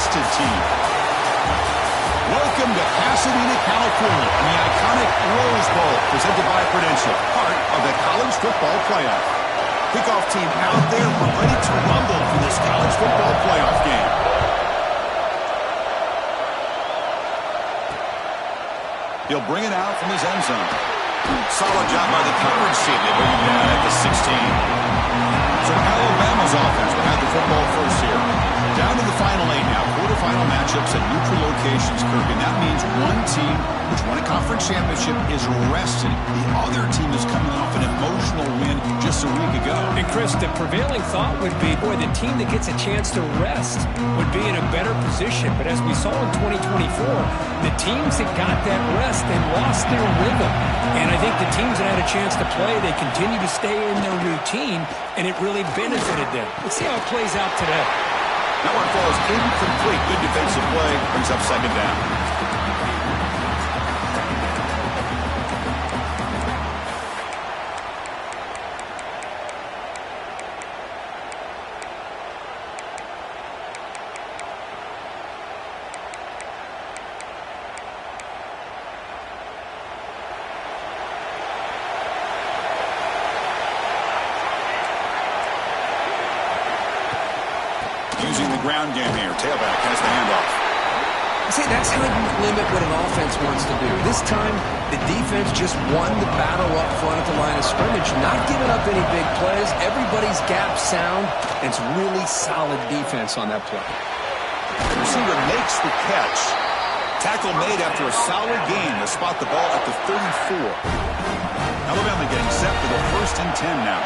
rested team. Welcome to Pasadena, California, and the iconic Rose Bowl, presented by Prudential, part of the college football playoff. Kickoff team out there, we're ready to rumble for this college football playoff game. He'll bring it out from his end zone. Solid job by the coverage team. They bring him down at the 16. So Alabama's offense will have the football first here. Down to the final 8 now. Quarterfinal matchups at neutral locations, Kirk. And that means one team which won a conference championship is rested. The other team is coming off an emotional win just a week ago. And Chris, the prevailing thought would be, boy, the team that gets a chance to rest would be in a better position. But as we saw in 2024, the teams that got that rest, they lost their rhythm. And I think the teams that had a chance to play, they continue to stay in their routine, and it really benefited them. Let's see how it plays out today. That one falls incomplete. Good defensive play. Brings up second down. Using the ground game here. Tailback has the handoff. See, that's how you limit what an offense wants to do. This time, the defense just won the battle up front at the line of scrimmage, not giving up any big plays. Everybody's gap sound. It's really solid defense on that play. The receiver makes the catch. Tackle made after a solid gain to spot the ball at the 34. Alabama getting set for the 1st and 10 now.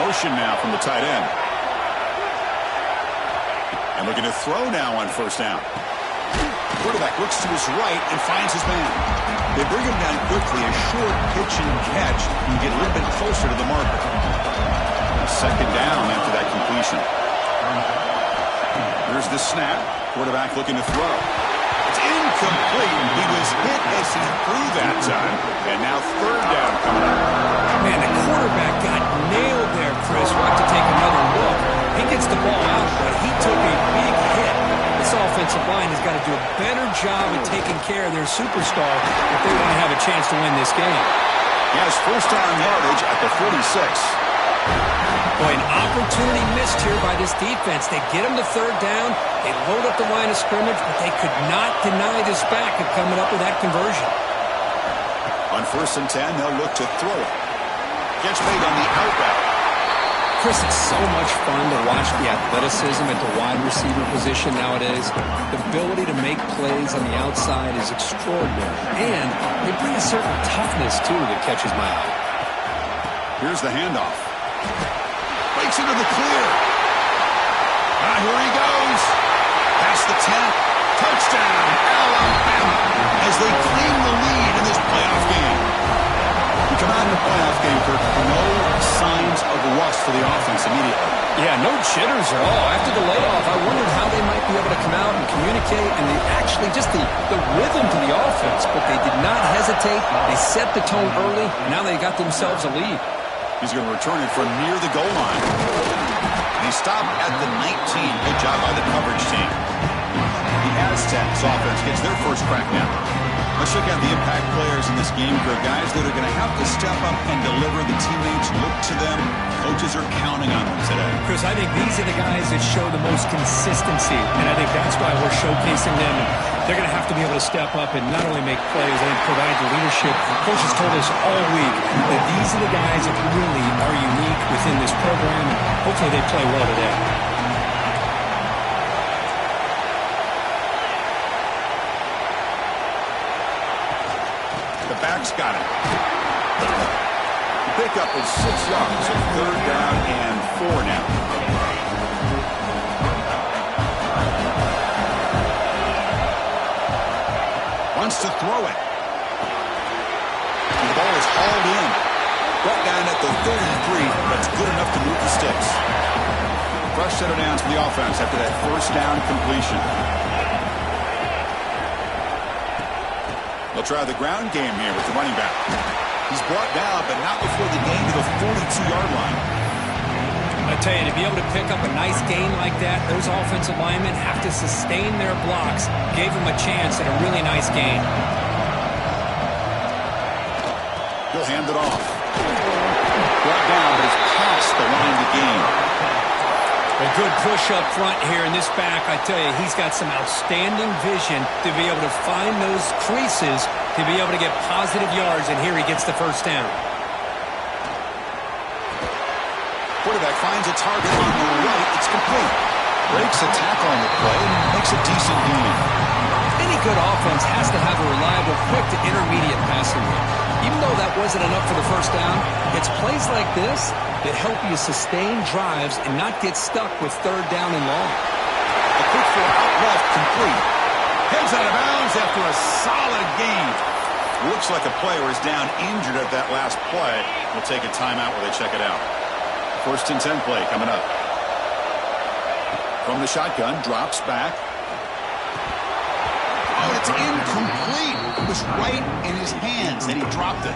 Motion now from the tight end. And looking to throw now on 1st down. Quarterback looks to his right and finds his man. They bring him down quickly. A short pitch and catch. You get a little bit closer to the marker. Second down after that completion. Here's the snap. Quarterback looking to throw. It's incomplete. He was hit as he threw that time. And now 3rd down coming up. Man, the quarterback got nailed there, Chris. We'll have to take another look. He gets the ball out, but he took a big hit. This offensive line has got to do a better job of taking care of their superstar if they want to have a chance to win this game. He has 1st down yardage at the 46. Boy, an opportunity missed here by this defense. They get him to 3rd down. They load up the line of scrimmage, but they could not deny this back of coming up with that conversion. On 1st and 10, they'll look to throw it. Catch made on the out route. Chris, it's so much fun to watch the athleticism at the wide receiver position nowadays. The ability to make plays on the outside is extraordinary. And they bring a certain toughness, too, that catches my eye. Here's the handoff. Breaks into the clear. Here he goes. Past the 10. Touchdown, Alabama, as they claim the lead in this playoff game. We come out in the playoff game, Kirk. No signs of rust for the offense immediately. Yeah, no jitters at all. After the layoff, I wondered how they might be able to come out and communicate, and they actually just the rhythm to the offense, but they did not hesitate. They set the tone early, and now they got themselves a lead. He's going to return it from near the goal line. And he stopped at the 19. Good job by the coverage team. The Aztecs offense gets their first crack now. Let's check out the impact players in this game, for guys that are going to have to step up and deliver. The teammates look to them. Coaches are counting on them today. Chris, I think these are the guys that show the most consistency, and I think that's why we're showcasing them. They're going to have to be able to step up and not only make plays, and provide the leadership. Coach has told us all week that these are the guys that really are unique within this program. Hopefully they play well today. The back's got it. The pickup is 6 yards, so 3rd down and 4 now. Wants to throw it. And the ball is hauled in. Brought down at the 33. That's good enough to move the sticks. Fresh set of downs for the offense after that 1st down completion. They'll try the ground game here with the running back. He's brought down, but not before the gain to the 42-yard line. A I tell you, to be able to pick up a nice gain like that, those offensive linemen have to sustain their blocks. Gave them a chance at a really nice gain. He'll hand it off. Brought down, but it's past the line to gain. A good push up front here in this back. I tell you, he's got some outstanding vision to be able to find those creases, to be able to get positive yards, and here he gets the first down. Quarterback finds a target on the right. It's complete. Breaks a tackle on the play and makes a decent gain. Any good offense has to have a reliable, quick to intermediate passing game. Even though that wasn't enough for the first down, it's plays like this that help you sustain drives and not get stuck with third down and long. A quick throw out left, complete. Heads out of bounds after a solid gain. Looks like a player is down injured at that last play. We'll take a timeout while they check it out. 1st and 10 play coming up. From the shotgun, drops back. Oh, it's incomplete. It was right in his hands, and he dropped it.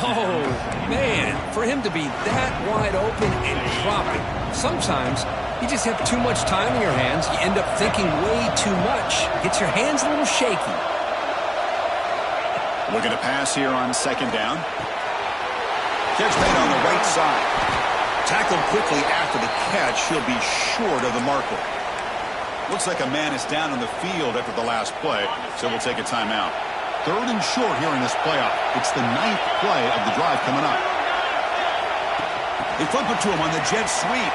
Oh, man, for him to be that wide open and drop it. Sometimes you just have too much time in your hands. You end up thinking way too much. Gets your hands a little shaky. Looking to pass here on 2nd down. Catch made on the right side. Tackled quickly after the catch. He'll be short of the marker. Looks like a man is down on the field after the last play, so we'll take a timeout. 3rd and short here in this playoff. It's the 9th play of the drive coming up. They flip it to him on the jet sweep.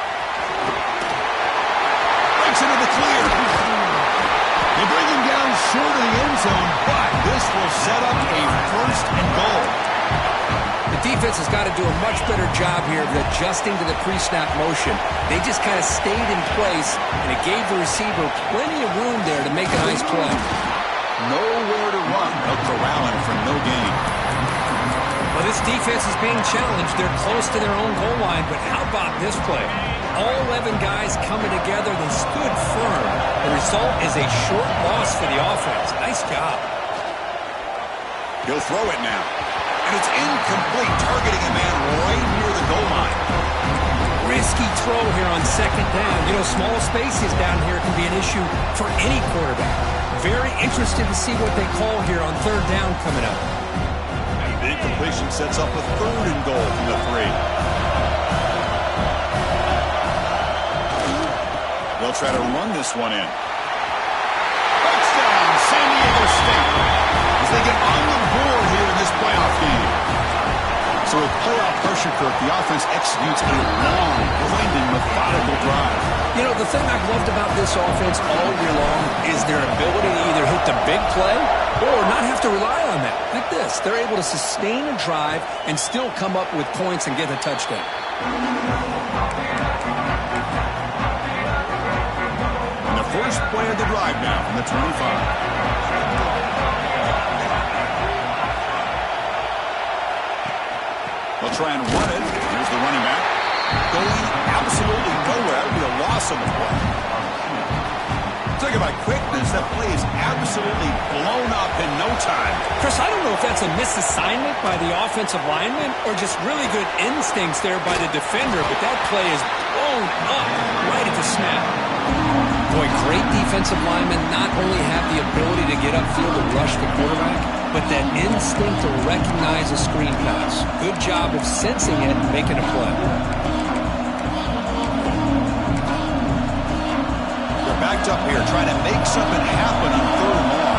Breaks into the clear. They bring him down short of the end zone, but this will set up a 1st and goal. The defense has got to do a much better job here of adjusting to the pre-snap motion. They just kind of stayed in place, and it gave the receiver plenty of room there to make a nice play. Nowhere to run. They'll corral him for no gain. Well, this defense is being challenged. They're close to their own goal line, but how about this play? All 11 guys coming together. They stood firm. The result is a short loss for the offense. Nice job. He'll throw it now. And it's incomplete, targeting a man right near the goal line. Risky throw here on 2nd down. You know, small spaces down here can be an issue for any quarterback. Very interested to see what they call here on 3rd down coming up. And the incompletion sets up a 3rd and goal from the 3. They'll try to run this one in. Touchdown, San Diego State, as they get on the board here in this playoff game. So with playoff pressure, Kirk, the offense executes a long, winding, methodical drive. You know, the thing I've loved about this offense all year long is their ability to either hit the big play or not have to rely on that. Like this, they're able to sustain a drive and still come up with points and get a touchdown. And the first play of the drive now from the 25. They'll try and run it. Here's the running back. Going absolutely nowhere. It'll be a loss on the play. Talk about quickness. That play is absolutely blown up in no time. Chris, I don't know if that's a misassignment by the offensive lineman or just really good instincts there by the defender, but that play is blown up right at the snap. Boy, great defensive linemen not only have the ability to get upfield and rush the quarterback, but that instinct to recognize a screen pass. Good job of sensing it and making a play. They're backed up here trying to make something happen on 3rd and long.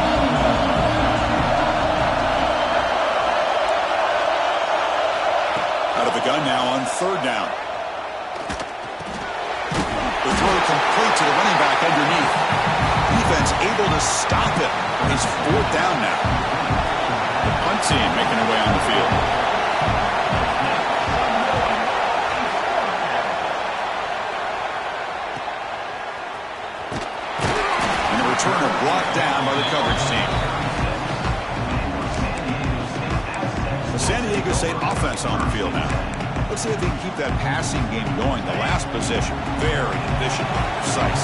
Out of the gun now on 3rd down. The throw complete to the running back underneath. Defense able to stop it. He's 4th down now. The punt team making their way on the field. And the returner brought down by the coverage team. The San Diego State offense on the field now. Let's see if they can keep that passing game going. The last possession, very efficient and precise.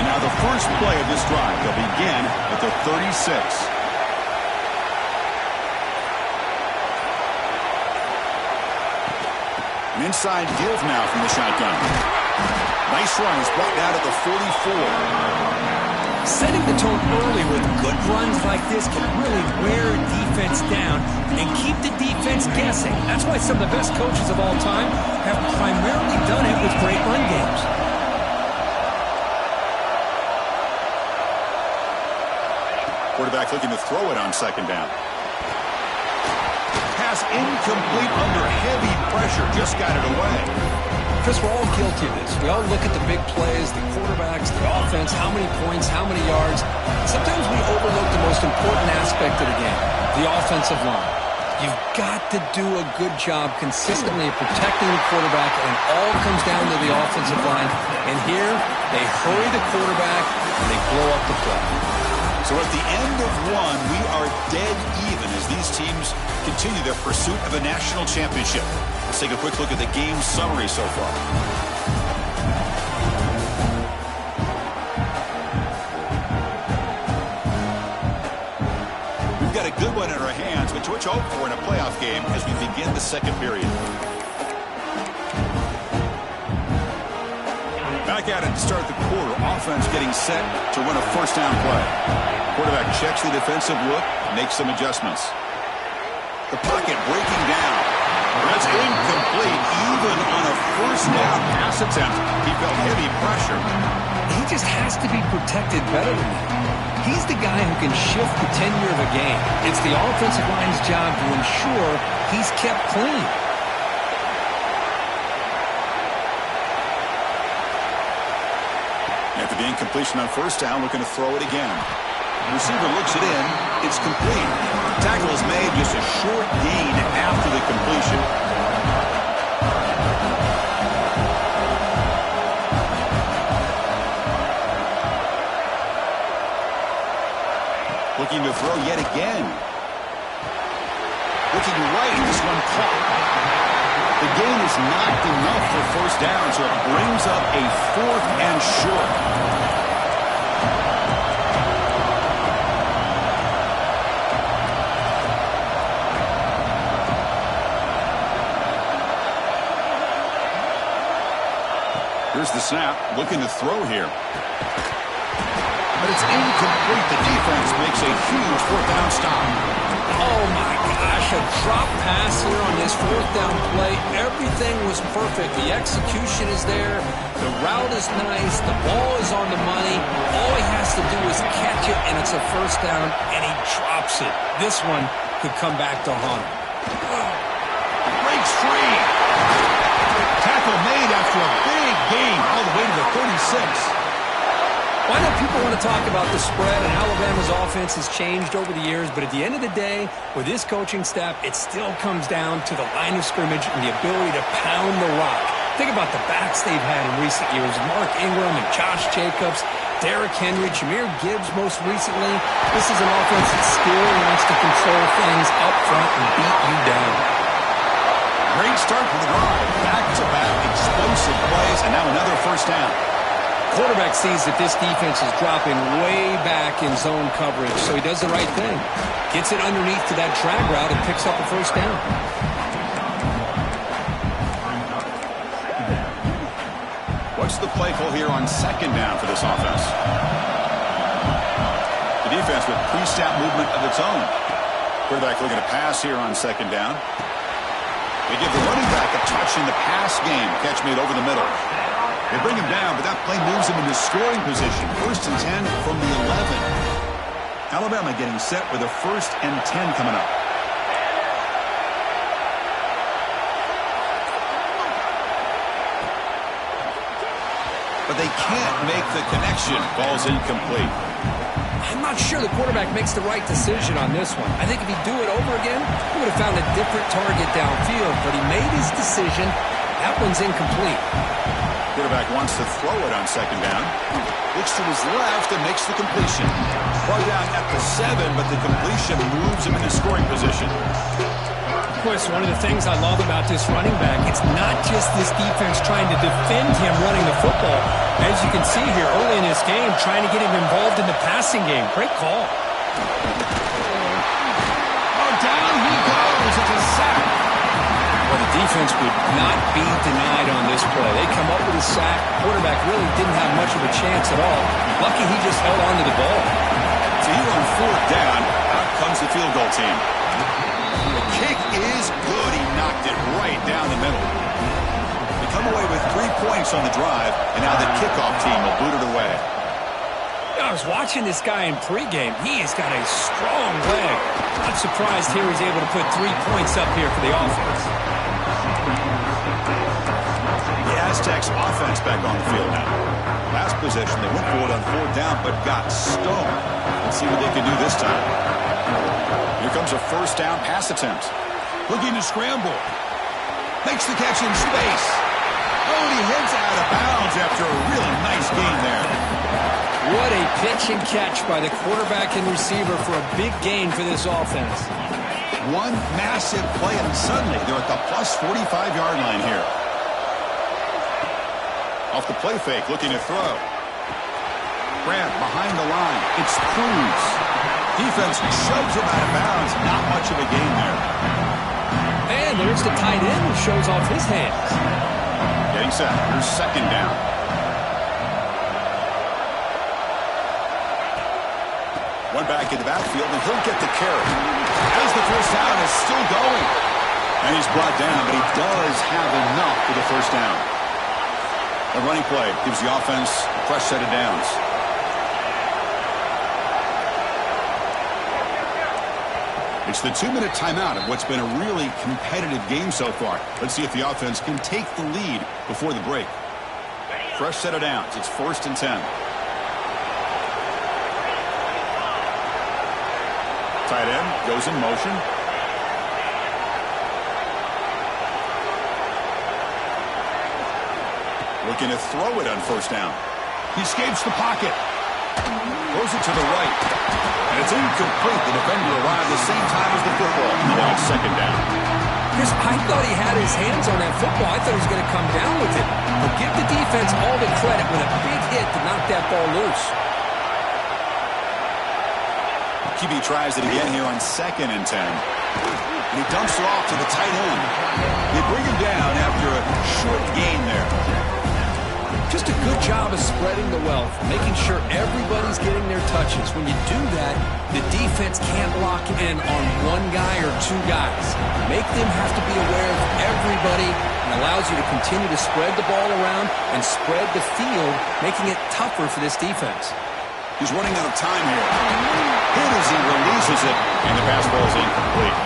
And now the first play of this drive. They'll begin at the 36. And inside give now from the shotgun. Nice run. He's brought down at the 44. Setting the tone early with good runs like this can really wear a defense down and keep the defense guessing. That's why some of the best coaches of all time have primarily done it with great run games. Quarterback looking to throw it on second down. Pass incomplete under heavy pressure. Just got it away. Chris, we're all guilty of this. We all look at the big plays, the quarterbacks, the offense, how many points, how many yards. Sometimes we overlook the most important aspect of the game, the offensive line. You've got to do a good job consistently of protecting the quarterback, and it all comes down to the offensive line. And here, they hurry the quarterback, and they blow up the play. So at the end of one, we are dead even as these teams continue their pursuit of a national championship. Let's take a quick look at the game summary so far. We've got a good one in our hands, which we're hoping for in a playoff game as we begin the second period. Back at it to start the quarter. Offense getting set to run a first down play. Quarterback checks the defensive look, makes some adjustments. The pocket breaking down. That's incomplete. Even on a first down pass attempt, he felt heavy pressure. He just has to be protected better than that. He's the guy who can shift the tenure of a game. It's the offensive line's job to ensure he's kept clean. After the incompletion on first down, looking to throw it again. The receiver looks it in. It's complete. Tackle is made, just a short gain after the completion. Looking to throw yet again. Looking right, this one caught. The gain is not enough for first down, so it brings up a 4th and short. Here's the snap, looking to throw here. But it's incomplete. The defense makes a huge 4th down stop. Oh, my gosh, a drop pass here on this 4th down play. Everything was perfect. The execution is there. The route is nice. The ball is on the money. All he has to do is catch it, and it's a first down, and he drops it. This one could come back to haunt him. Breaks free. Tackle made after a big gain all the way to the 36. Well, I know people want to talk about the spread and Alabama's offense has changed over the years, but at the end of the day, with this coaching staff, it still comes down to the line of scrimmage and the ability to pound the rock. Think about the backs they've had in recent years. Mark Ingram and Josh Jacobs, Derrick Henry, Jahmyr Gibbs most recently. This is an offense that still wants to control things up front and beat you down. Great start for the drive. Back-to-back explosive plays, and now another first down. Quarterback sees that this defense is dropping way back in zone coverage, so he does the right thing. Gets it underneath to that drag route and picks up a first down. What's the play call here on second down for this offense? The defense with pre-snap movement of its own. Quarterback looking to pass here on second down. They give the running back a touch in the pass game. Catch made over the middle. They bring him down, but that play moves him into scoring position. 1st and 10 from the 11. Alabama getting set with a 1st and 10 coming up. But they can't make the connection. Ball's incomplete. I'm not sure the quarterback makes the right decision on this one. I think if he'd do it over again, he would have found a different target downfield, but he made his decision. That one's incomplete. Quarterback wants to throw it on second down. Looks to his left and makes the completion. Brought down at the 7, but the completion moves him into scoring position. Chris, one of the things I love about this running back, it's not just this defense trying to defend him running the football. As you can see here early in this game, trying to get him involved in the passing game. Great call. Oh, down he goes. It's a sack. Well, the defense would not be denied on this play. They come up with a sack. Quarterback really didn't have much of a chance at all. Lucky he just held on to the ball. So here on fourth down, out comes the field goal team. The kick is good. He knocked it right down the middle. They come away with 3 points on the drive, and now the kickoff team will boot it away. I was watching this guy in pregame. He has got a strong leg. Not surprised here he's able to put 3 points up here for the offense. The Aztecs offense back on the field now. Last possession, they went for it on fourth down, but got stoned. Let's see what they can do this time. Here comes a first down pass attempt. Looking to scramble. Makes the catch in space. Oh, and he heads out of bounds after a really nice gain there. What a pitch and catch by the quarterback and receiver for a big gain for this offense. One massive play, and suddenly they're at the plus 45-yard line here. Off the play fake, looking to throw. Grant behind the line. It's Cruz. Defense shoves him out of bounds. Not much of a gain there. And there's the tight end who shows off his hands. Getting set. Here's second down. One back in the backfield, and he'll get the carry. As the first down is still going. And he's brought down, but he does have enough for the first down. The running play gives the offense a fresh set of downs. It's the 2-minute timeout of what's been a really competitive game so far. Let's see if the offense can take the lead before the break. Fresh set of downs. It's 1st and 10. Tight end goes in motion. Looking to throw it on first down. He escapes the pocket. Throws it to the right. And it's incomplete. The defender arrived the same time as the football. Now it's second down. Chris, I thought he had his hands on that football. I thought he was going to come down with it. But give the defense all the credit with a big hit to knock that ball loose. QB tries it again here on 2nd and 10. And he dumps it off to the tight end. They bring him down after a short gain there. Just a good job of spreading the wealth, making sure everybody's getting their touches. When you do that, the defense can't lock in on one guy or two guys. Make them have to be aware of everybody and allows you to continue to spread the ball around and spread the field, making it tougher for this defense. He's running out of time here. Hit as he releases it, and the pass ball is incomplete.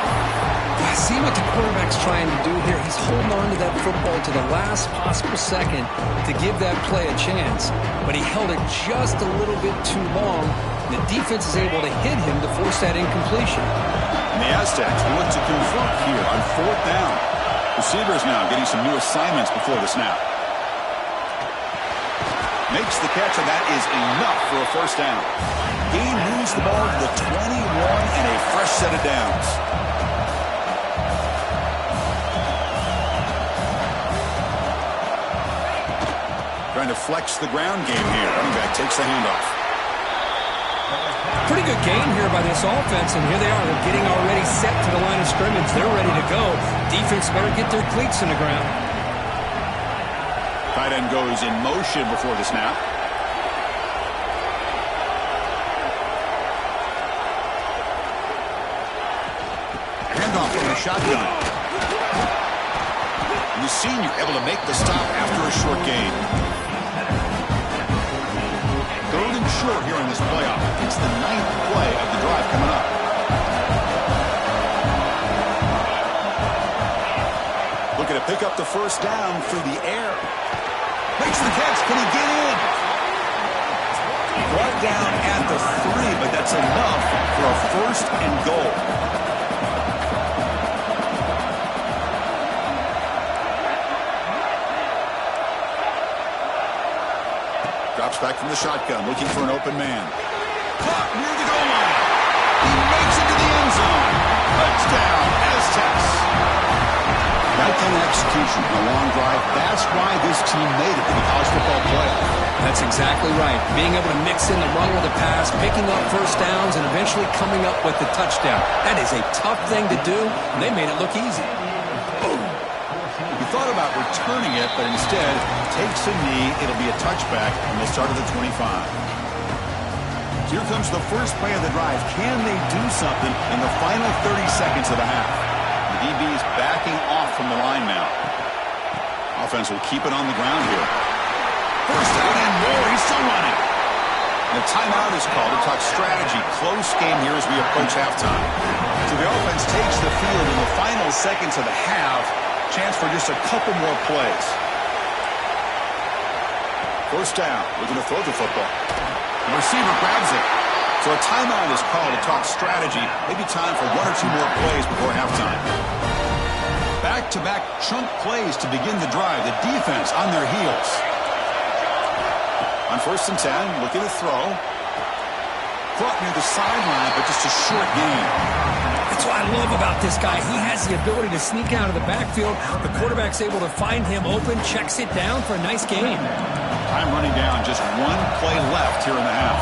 See what the quarterback's trying to do here. He's holding on to that football to the last possible second to give that play a chance. But he held it just a little bit too long. And the defense is able to hit him to force that incompletion. And the Aztecs look to convert here on fourth down. Receivers now getting some new assignments before the snap. Makes the catch, and that is enough for a first down. Gain moves the ball to the 21 and a fresh set of downs. Trying to flex the ground game here. Running back takes the handoff. Pretty good game here by this offense, and here they are. They're getting already set to the line of scrimmage. They're ready to go. Defense better get their cleats in the ground. Tight end goes in motion before the snap. Handoff from the shotgun. And the senior able to make the stop after a short gain. 3rd and short here in this playoff. It's the 9th play of the drive coming up. Looking to pick up the first down through the air. Makes the catch. Can he get in? Brought down at the 3, but that's enough for a 1st and goal. Drops back from the shotgun, looking for an open man. Caught near the goal line. He makes it to the end zone. Touchdown, Aztecs. That kind of execution on a long drive, that's why this team made it to the college football playoff. That's exactly right. Being able to mix in the run with the pass, picking up first downs, and eventually coming up with the touchdown. That is a tough thing to do, and they made it look easy. thought about returning it, but instead takes a knee. It'll be a touchback, and they'll start at the 25. Here comes the first play of the drive. Can they do something in the final 30 seconds of the half? The DB is backing off from the line now. Offense will keep it on the ground here. First down and more. He's still running. And a timeout is called to talk strategy. Close game here as we approach halftime. So the offense takes the field in the final seconds of the half. Chance for just a couple more plays. First down. Looking to throw the football. The receiver grabs it. So a timeout is called to talk strategy. Maybe time for one or two more plays before halftime. Back-to-back chunk plays to begin the drive. The defense on their heels. On 1st and 10, looking to throw. Caught near the sideline, but just a short gain. That's what I love about this guy. He has the ability to sneak out of the backfield. The quarterback's able to find him open, checks it down for a nice gain. Time running down. Just one play left here in the half.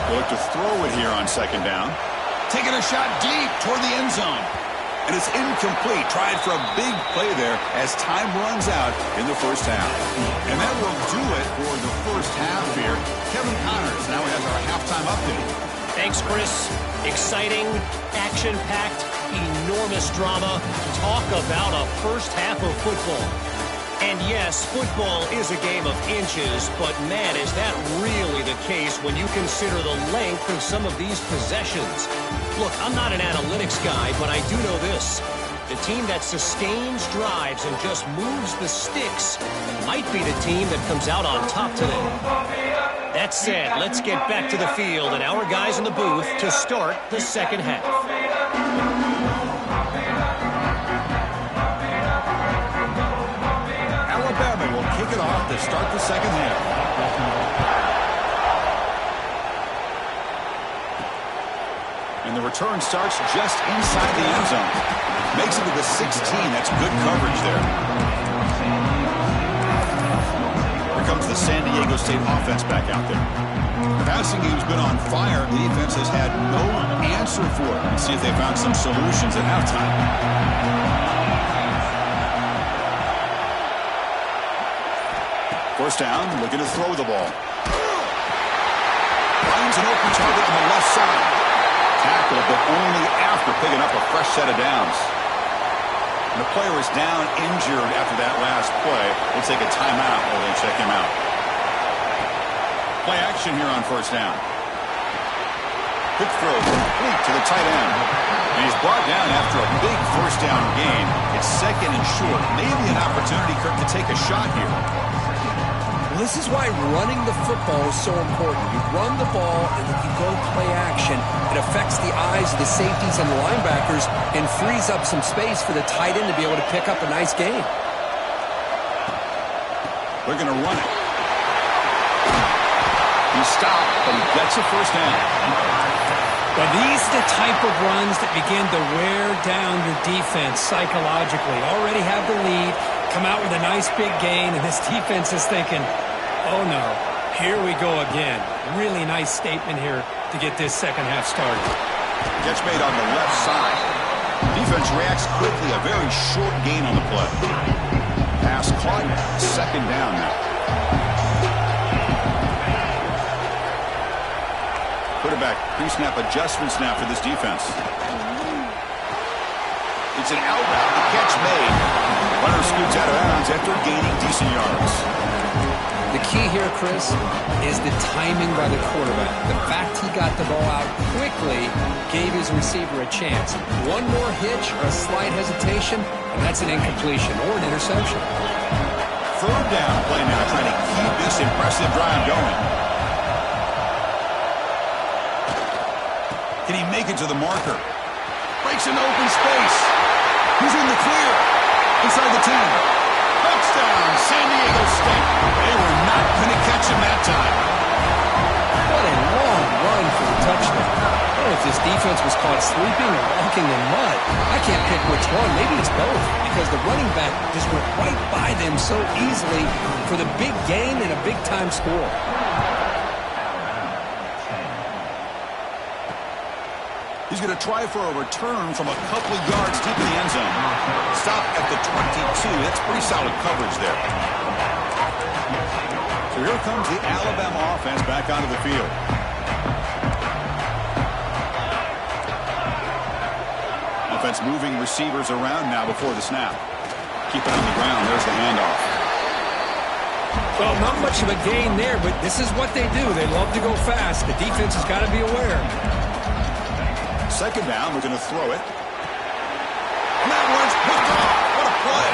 They look to throw it here on 2nd down. Taking a shot deep toward the end zone. And it's incomplete. Tried for a big play there as time runs out in the first half. And that will do it for the first half here. Kevin Connors now has our halftime update. Thanks, Chris. Exciting, action-packed, enormous drama. Talk about a first half of football. And yes, football is a game of inches, but man, is that really the case when you consider the length of some of these possessions. Look, I'm not an analytics guy, but I do know this. The team that sustains drives and just moves the sticks might be the team that comes out on top today. That said, let's get back to the field and our guys in the booth to start the second half. Alabama will kick it off to start the second half. And the return starts just inside the end zone. Makes it to the 16. That's good coverage there. Here comes the San Diego State offense back out there. The passing game's been on fire. The defense has had no answer for it. Let's see if they found some solutions at halftime. First down, looking to throw the ball. Finds an open target on the left side. Tackle, but only after picking up a fresh set of downs. And the player is down injured after that last play. We'll take a timeout while they check him out. Play action here on first down. Quick throw complete to the tight end. And he's brought down after a big first down gain. It's 2nd and short. Maybe an opportunity, Kirk, to take a shot here. This is why running the football is so important. You run the ball, and if you go play action, it affects the eyes of the safeties and the linebackers and frees up some space for the tight end to be able to pick up a nice gain. They're going to run it. He stopped, but he gets a first down. Well, these are the type of runs that begin to wear down your defense psychologically. Already have the lead, come out with a nice big gain, and this defense is thinking, oh no, here we go again. Really nice statement here to get this second half started. Catch made on the left side. Defense reacts quickly, a very short gain on the play. Pass caught, 2nd down now. Quarterback pre-snap adjustments now for this defense. It's an out route, the catch made. Runner scoots out of bounds after gaining decent yards. The key here, Chris, is the timing by the quarterback. The fact he got the ball out quickly gave his receiver a chance. One more hitch or a slight hesitation, and that's an incompletion or an interception. 3rd down play now, trying to keep this impressive drive going. Can he make it to the marker? Breaks into open space. Who's in the clear? Inside the 10. Touchdown, San Diego State. They were not going to catch him that time. What a long run for the touchdown. I don't know if this defense was caught sleeping or walking in mud. I can't pick which one. Maybe it's both, because the running back just went right by them so easily for the big gain and a big-time score. He's going to try for a return from a couple of yards deep in the end zone. Stop at the 22. That's pretty solid coverage there. So here comes the Alabama offense back onto the field. Offense moving receivers around now before the snap. Keep it on the ground. There's the handoff. Well, not much of a gain there, but this is what they do. They love to go fast. The defense has got to be aware. Second down, we're going to throw it. And that one's picked off. What a play.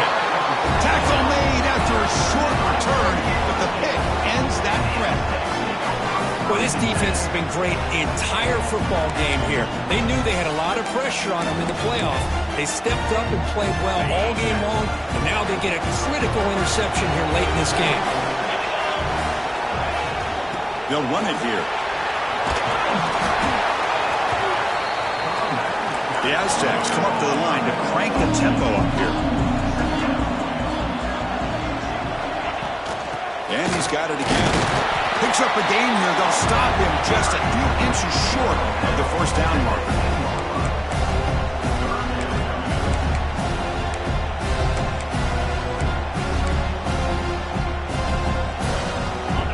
Tackle made after a short return, but the pick ends that threat. Well, this defense has been great the entire football game here. They knew they had a lot of pressure on them in the playoff. They stepped up and played well all game long, and now they get a critical interception here late in this game. They'll run it here. The Aztecs come up to the line to crank the tempo up here. And he's got it again. Picks up a gain here. They'll stop him just a few inches short of the first down mark.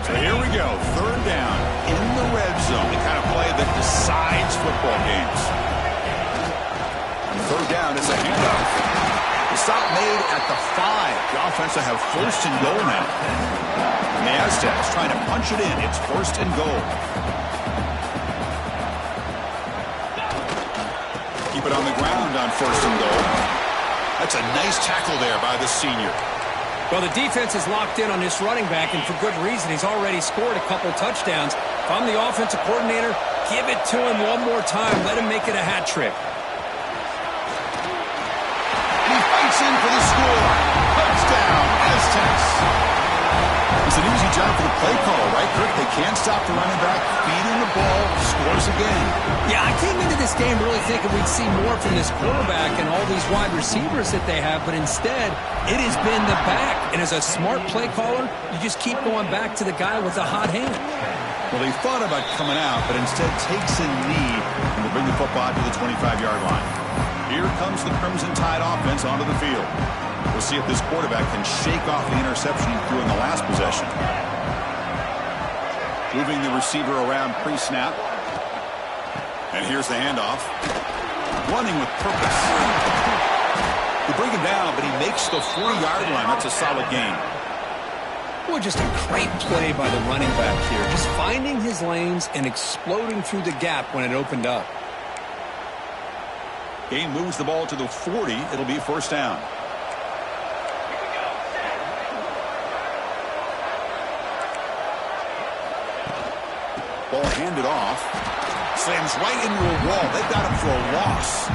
So here we go. Third down in the red zone. The kind of play that decides football games. Third down is a handoff. The stop made at the 5. The offense will have first and goal now. And the Aztecs trying to punch it in. It's first and goal. Keep it on the ground on first and goal. That's a nice tackle there by the senior. Well, the defense is locked in on this running back, and for good reason. He's already scored a couple touchdowns. If I'm the offensive coordinator, give it to him one more time. Let him make it a hat trick. In for the score. Touchdown, Aztecs. It's an easy job for the play call, right, Kirk? They can't stop the running back, feed him the ball, scores again. Yeah, I came into this game really thinking we'd see more from this quarterback and all these wide receivers that they have, but instead, it has been the back. And as a smart play caller, you just keep going back to the guy with the hot hand. Well, they thought about coming out, but instead takes a knee and to bring the football to the 25-yard line. Here comes the Crimson Tide offense onto the field. We'll see if this quarterback can shake off the interception he threw in the last possession. Moving the receiver around pre-snap. And here's the handoff. Running with purpose. They bring him down, but he makes the 40-yard line. That's a solid gain. Well, just a great play by the running back here. Just finding his lanes and exploding through the gap when it opened up. Game moves the ball to the 40. It'll be first down. Ball handed off. Slams right into a wall. They've got him for a loss.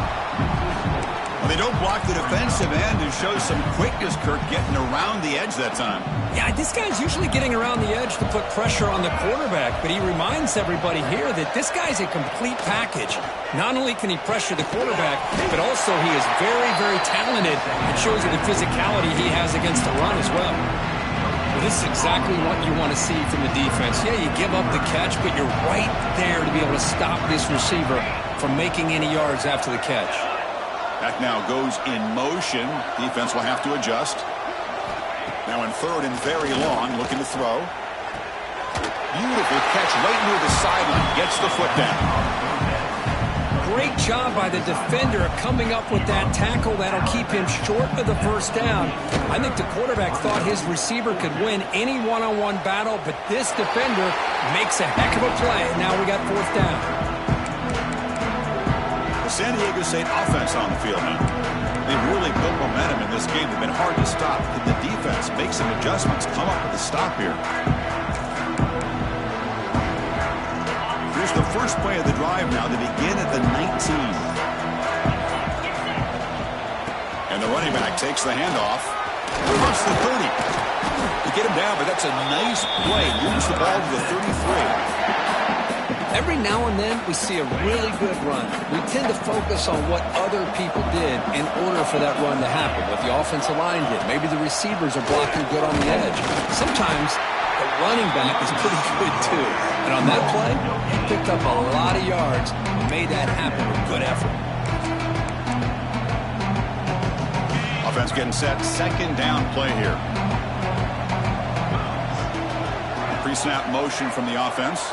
Well, they don't block the defensive end and show some quickness, Kirk, getting around the edge that time. Yeah, this guy's usually getting around the edge to put pressure on the quarterback, but he reminds everybody here that this guy's a complete package. Not only can he pressure the quarterback, but also he is very, very talented. It shows you the physicality he has against the run as well. Well, this is exactly what you want to see from the defense. Yeah, you give up the catch, but you're right there to be able to stop this receiver from making any yards after the catch. Back now goes in motion. Defense will have to adjust. Now in third and very long, looking to throw. Beautiful catch right near the sideline. Gets the foot down. Great job by the defender coming up with that tackle. That'll keep him short of the first down. I think the quarterback thought his receiver could win any one-on-one battle, but this defender makes a heck of a play. Now we got fourth down. The San Diego State offense on the field now. They've really built momentum in this game. They've been hard to stop. Can the defense make some adjustments, come up with a stop here? Here's the first play of the drive now. They begin at the 19. And the running back takes the handoff. Across the 30. To get him down, but that's a nice play. Moves the ball to the 33. Every now and then, we see a really good run. We tend to focus on what other people did in order for that run to happen, what the offensive line did. Maybe the receivers are blocking good on the edge. Sometimes the running back is pretty good too. And on that play, he picked up a lot of yards and made that happen with good effort. Offense getting set. Second down play here. Pre-snap motion from the offense.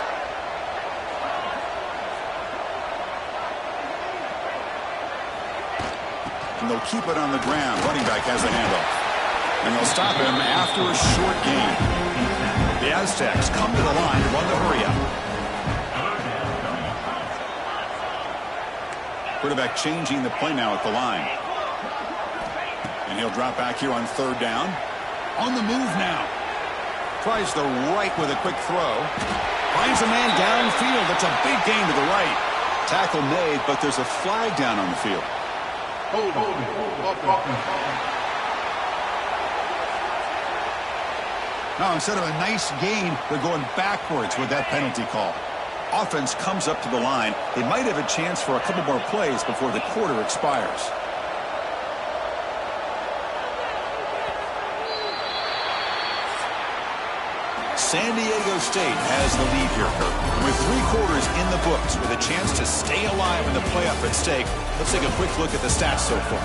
And they'll keep it on the ground. Running back has the handoff. And they'll stop him after a short gain. The Aztecs come to the line to run the hurry up. Quarterback changing the play now at the line. And he'll drop back here on third down. On the move now. Tries the right with a quick throw. Finds a man downfield. That's a big gain to the right. Tackle made, but there's a flag down on the field. Now, instead of a nice gain, they're going backwards with that penalty call. Offense comes up to the line. They might have a chance for a couple more plays before the quarter expires. San Diego State has the lead here, Kirk. With 3 quarters in the books, with a chance to stay alive in the playoff at stake, let's take a quick look at the stats so far.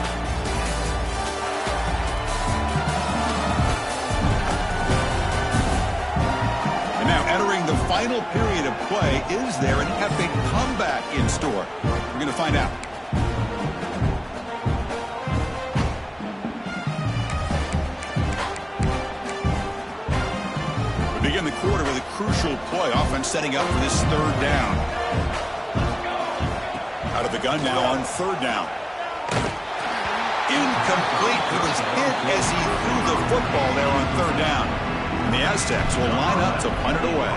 And now entering the final period of play, is there an epic comeback in store? We're going to find out. Begin the quarter with a crucial play. Offense setting up for this third down. Out of the gun now on third down. Incomplete. He was hit as he threw the football there on third down. And the Aztecs will line up to punt it away.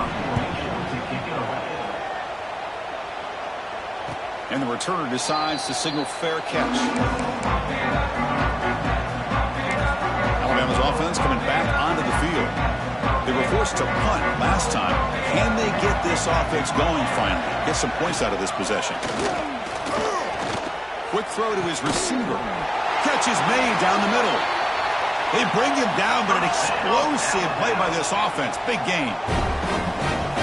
And the returner decides to signal fair catch. Alabama's offense coming back onto the field. They were forced to punt last time. Can they get this offense going finally? Get some points out of this possession. Quick throw to his receiver. Catch is made down the middle. They bring him down, but an explosive play by this offense. Big gain.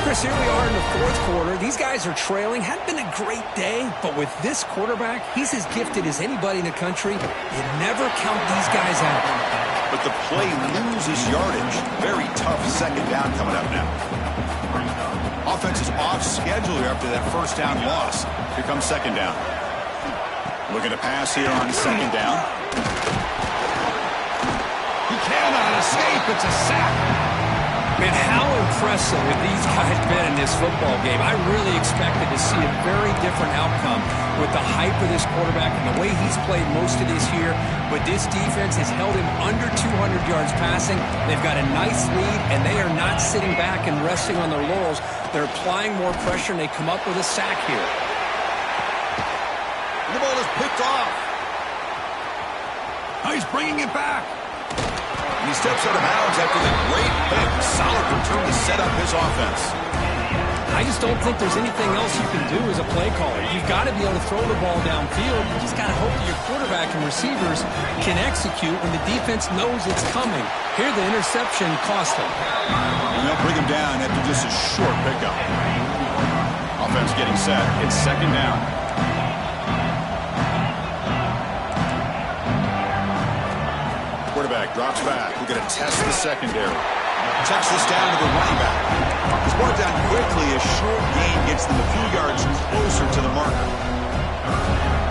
Chris, here we are in the fourth quarter. These guys are trailing. Hadn't been a great day, but with this quarterback, he's as gifted as anybody in the country. You never count these guys out. But the play loses yardage. Very tough second down coming up now. Offense is off schedule here after that first down loss. Here comes second down. Looking to pass here on second down. He cannot escape. It's a sack. Man, how impressive have these guys been in this football game? I really expected to see a very different outcome with the hype of this quarterback and the way he's played most of this year. But this defense has held him under 200 yards passing. They've got a nice lead, and they are not sitting back and resting on their laurels. They're applying more pressure, and they come up with a sack here. The ball is picked off. Now he's bringing it back. He steps out of bounds after the great pick. Solid return to set up his offense. I just don't think there's anything else you can do as a play caller. You've got to be able to throw the ball downfield. You just got to hope that your quarterback and receivers can execute when the defense knows it's coming. Here, the interception cost them. And they'll bring him down after just a short pickup. Offense getting set. It's second down. Quarterback drops back. We're going to test the secondary. Checks this down to the running back. He's brought down quickly. A short gain gets them a few yards closer to the marker.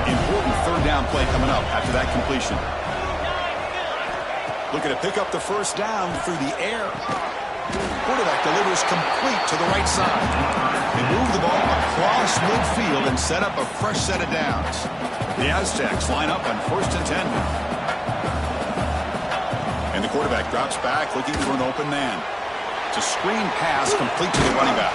Important third down play coming up after that completion. Looking to pick up the first down through the air. Quarterback delivers complete to the right side. They move the ball across midfield and set up a fresh set of downs. The Aztecs line up on first and 10. And the quarterback drops back, looking for an open man. It's a screen pass complete to the running back.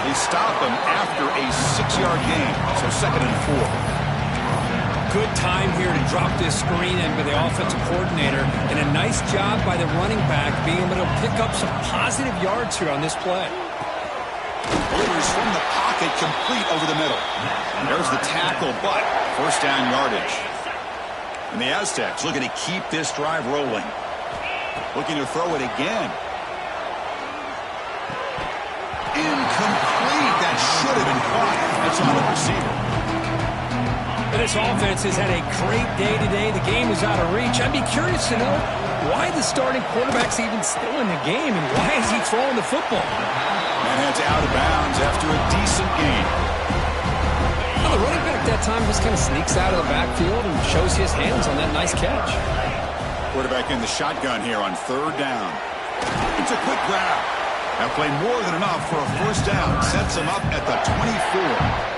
They stop him after a 6-yard gain, so second and 4. Good time here to drop this screen in by the offensive coordinator, and a nice job by the running back being able to pick up some positive yards here on this play. Delivers from the pocket, complete over the middle. There's the tackle, but first down yardage. And the Aztecs looking to keep this drive rolling. Looking to throw it again. incomplete. That should have been caught. That's on the receiver. This offense has had a great day today. The game is out of reach. I'd be curious to know why the starting quarterback's even still in the game and why is he throwing the football? That head's out of bounds after a decent gain. Well, the running back that time just kind of sneaks out of the backfield and shows his hands on that nice catch. Quarterback in the shotgun here on 3rd down. It's a quick grab. That play more than enough for a 1st down. Sets him up at the 24.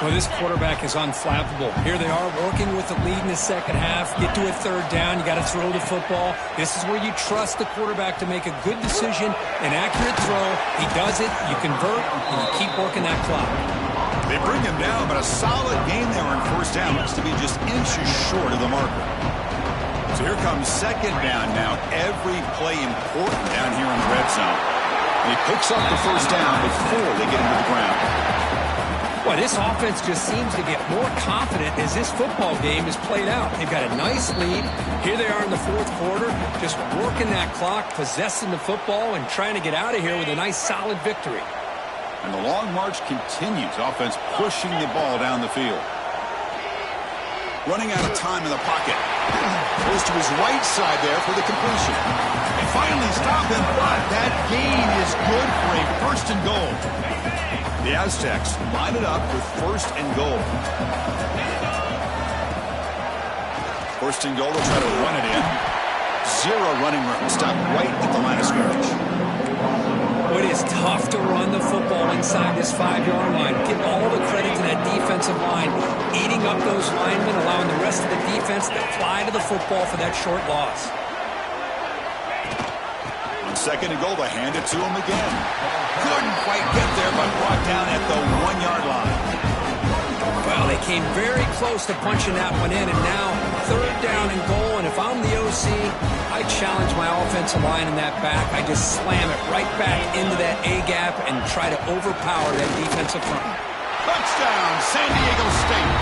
Well, this quarterback is unflappable. Here they are working with the lead in the second half. Get to a 3rd down. You got to throw the football. This is where you trust the quarterback to make a good decision, an accurate throw. He does it. You convert, and you keep working that clock. They bring him down, but a solid game there on 1st down. Looks to be just inches short of the marker. So here comes 2nd down now. Every play important down here in the red zone. And he picks up the 1st down before they get into the ground. Well, this offense just seems to get more confident as this football game is played out. They've got a nice lead. Here they are in the 4th quarter, just working that clock, possessing the football, and trying to get out of here with a nice, solid victory. And the long march continues. Offense pushing the ball down the field. Running out of time in the pocket. Goes to his right side there for the completion. They finally stop him, but that gain is good for a 1st and goal. The Aztecs line it up with 1st and goal. 1st and goal, they'll try to run it in. 0 running room. Stop right at the line of scrimmage. It is tough to run the football inside this 5-yard line. Give all the credit to that defensive line, eating up those linemen, allowing the rest of the defense to fly to the football for that short loss. On 2nd and goal, they hand it to him again. Couldn't quite get there, but brought down at the 1-yard line. Well, they came very close to punching that one in, and now 3rd down and goal. And if I'm the OC, I challenge my offensive line in that back. I just slam it right back into that A-gap and try to overpower that defensive front. Touchdown, San Diego State.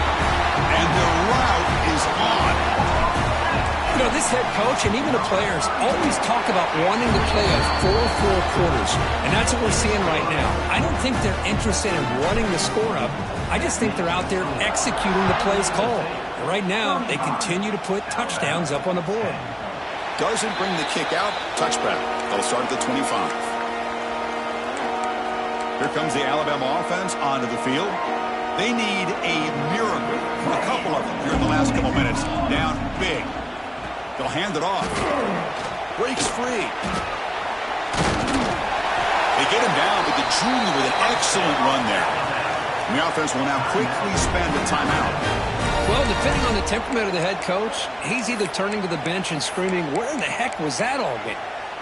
And the route is on. You know, this head coach and even the players always talk about wanting to play a 4-4 quarters, and that's what we're seeing right now. I don't think they're interested in running the score up. I just think they're out there executing the plays called. And right now, they continue to put touchdowns up on the board. Doesn't bring the kick out. Touchback. They'll start at the 25. Here comes the Alabama offense onto the field. They need a miracle. A couple of them here in the last couple minutes. Down big. They'll hand it off. Breaks free. They get him down, but the junior with an excellent run there. And the offense will now quickly spend a timeout. Well, depending on the temperament of the head coach, he's either turning to the bench and screaming, where in the heck was that all game?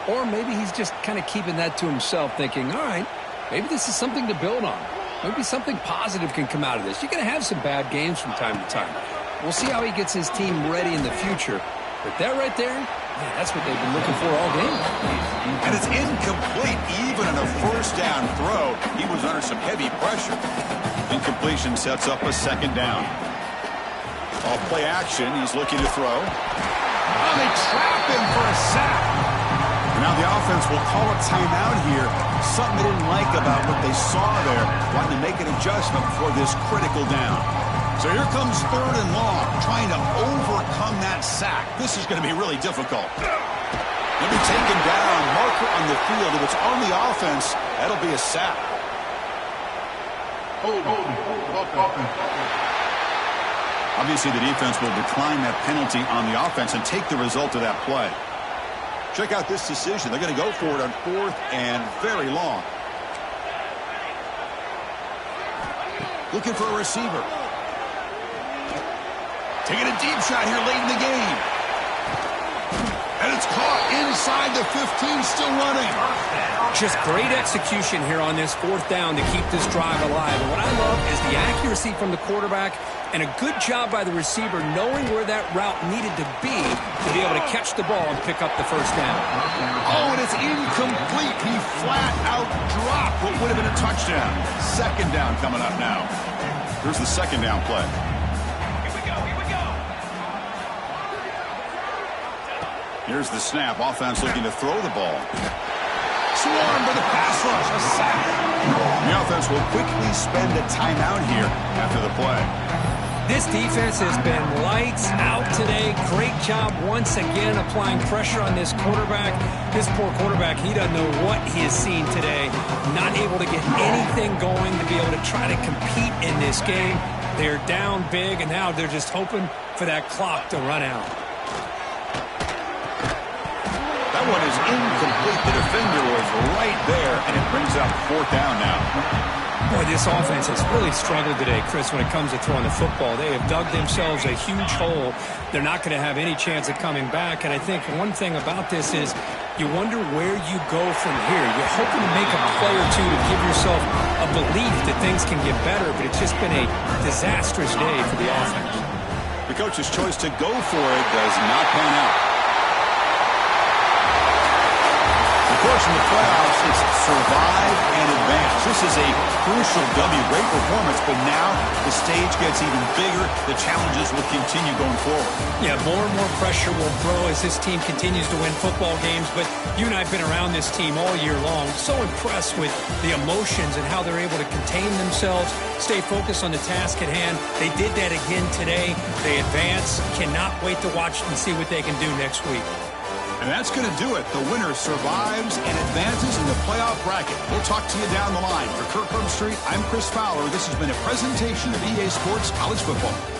Or maybe he's just kind of keeping that to himself, thinking, all right, maybe this is something to build on. Maybe something positive can come out of this. You're going to have some bad games from time to time. We'll see how he gets his team ready in the future. But that right there, yeah, that's what they've been looking for all game. And it's incomplete. Even on a 1st down throw, he was under some heavy pressure. Incompletion sets up a 2nd down. Off play action, he's looking to throw. Oh, they trap him for a sack. Now the offense will call a timeout here. Something they didn't like about what they saw there. Wanting to make an adjustment before this critical down. So here comes 3rd and long, trying to overcome that sack. This is going to be really difficult. Let me take him down. Marker on the field. If it's on the offense, that'll be a sack. Obviously, the defense will decline that penalty on the offense and take the result of that play. Check out this decision. They're going to go for it on 4th and very long. Looking for a receiver. Taking a deep shot here late in the game. And it's caught inside the 15, still running. Just great execution here on this 4th down to keep this drive alive. And what I love is the accuracy from the quarterback and a good job by the receiver knowing where that route needed to be able to catch the ball and pick up the 1st down. Oh, and it's incomplete. He flat out dropped what would have been a touchdown. 2nd down coming up now. Here's the 2nd down play. Here's the snap. Offense looking to throw the ball. Swarmed by the pass rush. A sack. The offense will quickly spend a timeout here after the play. This defense has been lights out today. Great job once again applying pressure on this quarterback. This poor quarterback, he doesn't know what he has seen today. Not able to get anything going to be able to try to compete in this game. They're down big, and now they're just hoping for that clock to run out. That one is incomplete. The defender was right there, and it brings up 4th down now. Boy, this offense has really struggled today, Chris, when it comes to throwing the football. They have dug themselves a huge hole. They're not going to have any chance of coming back. And I think one thing about this is you wonder where you go from here. You're hoping to make a play or two to give yourself a belief that things can get better, but it's just been a disastrous day for the offense. The coach's choice to go for it does not pan out. Of course, in the playoffs, it's survive and advance. This is a crucial W. Great performance, but now the stage gets even bigger. The challenges will continue going forward. Yeah, more and more pressure will grow as this team continues to win football games, but you and I have been around this team all year long. So impressed with the emotions and how they're able to contain themselves, stay focused on the task at hand. They did that again today. They advance. Cannot wait to watch and see what they can do next week. And that's going to do it. The winner survives and advances in the playoff bracket. We'll talk to you down the line. For Kirk Herbstreit, I'm Chris Fowler. This has been a presentation of EA Sports College Football.